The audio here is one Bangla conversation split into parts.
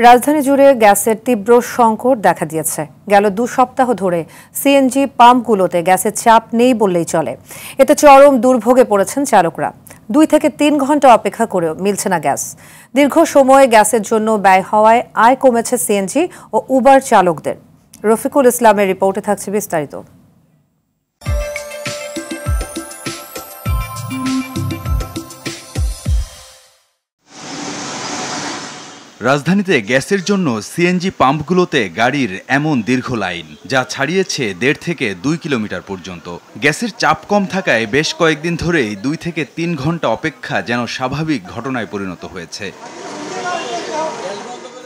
রাজধানী জুড়ে গ্যাসের তীব্র সংকট দেখা দিয়েছে। গেল 2 সপ্তাহ ধরে সিএনজি পাম্পগুলোতে গ্যাসের চাপ নেই বললেই চলে। এতে চরম দুর্ভোগে পড়েছেন চালকরা। 2 থেকে 3 ঘন্টা অপেক্ষা করেও মিলছে না গ্যাস। দীর্ঘ সময় গ্যাসের জন্য ব্যয় হওয়ায় আয় কমেছে সিএনজি ও উবার চালকদের। রফিকুল ইসলামের রিপোর্টে থাকছে বিস্তারিত। রাজধানীতে গ্যাসের জন্য সিএনজি পাম্পগুলোতে গাড়ির এমন দীর্ঘ লাইন, যা ছাড়িয়েছে 1.5 থেকে 2 কিলোমিটার পর্যন্ত। গ্যাসের চাপ কম থাকায় বেশ কয়েকদিন ধরেই 2 থেকে 3 ঘন্টা অপেক্ষা যেন স্বাভাবিক ঘটনায় পরিণত হয়েছে।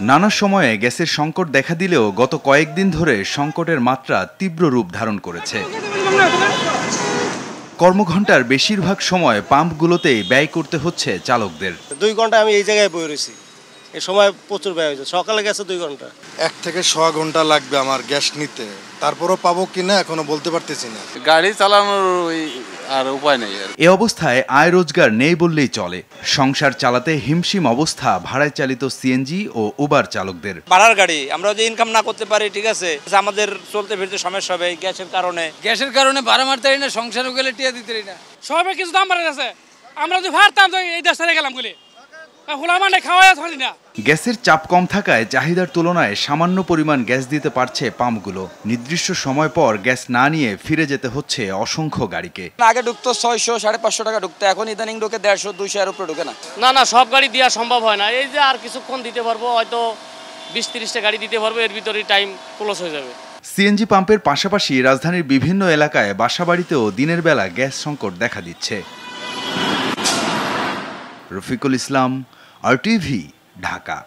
নানা সময়ে গ্যাসের সংকট দেখা দিলেও গত কয়েকদিন ধরে সংকটের মাত্রা তীব্র রূপ ধারণ করেছে। কর্মঘণ্টার বেশিরভাগ সময় পাম্পগুলোতেই ব্যয় করতে হচ্ছে চালকদের। 2 ঘন্টা আমি এই জায়গায় বসে রয়েছি, এই সময় প্রচুর ব্যয় হয়েছে। সকালে গেছে 2 ঘন্টা, 1 থেকে 1.5 ঘন্টা লাগবে আমার গ্যাস নিতে। তারপরও পাবো কিনা এখনো বলতে পারতেছি না। গাড়ি চালানোর আর উপায় নেই। এ অবস্থায় আয় রোজগার নেই বললেই চলে। সংসার চালাতে হিমশিম অবস্থা ভাড়ায় চালিত সিএনজি ও উবার চালকদের। ভাড়ার গাড়ি আমরা যদি ইনকাম না করতে পারি, ঠিক আছে, আমাদের চলতে ফিরতে সমস্যা হবে। গ্যাসের কারণে ভাড়া মারতে পারি না, সংসারও গেলে টিয়া দিতে পারি না। সবাই কিছু দাম বাড়ে গেছে। আমরা যদি ভাড়তাম তো এই দেশে গেলাম বলে গ্যাসের চাপ কম থাকায় চাহিদার তুলনায় সামান্য পরিমাণ গ্যাস দিতে পারছে পাম্পগুলো। নির্দিষ্ট সময় পর গ্যাস না নিয়ে ফিরে যেতে হচ্ছে অসংখ্য গাড়িকে। আগে ঢুকতো 600-550 টাকা ঢুকতো, এখন ইদানিং ঢুকে 150-200 এর উপরে ঢুকে না। না সব গাড়ি দেওয়া সম্ভব হয় না। এই যে আর কিছুক্ষণ দিতে পারবো, হয়তো 20-30টা গাড়ি দিতে পারবো, এর ভিতরেই টাইম ক্লোজ হয়ে যাবে। সিএনজি পাম্পের পাশাপাশি রাজধানীর বিভিন্ন এলাকায় বাসাবাড়িতেও দিনের বেলা গ্যাস সংকট দেখা দিচ্ছে। রফিকুল ইসলাম, RTV, ঢাকা।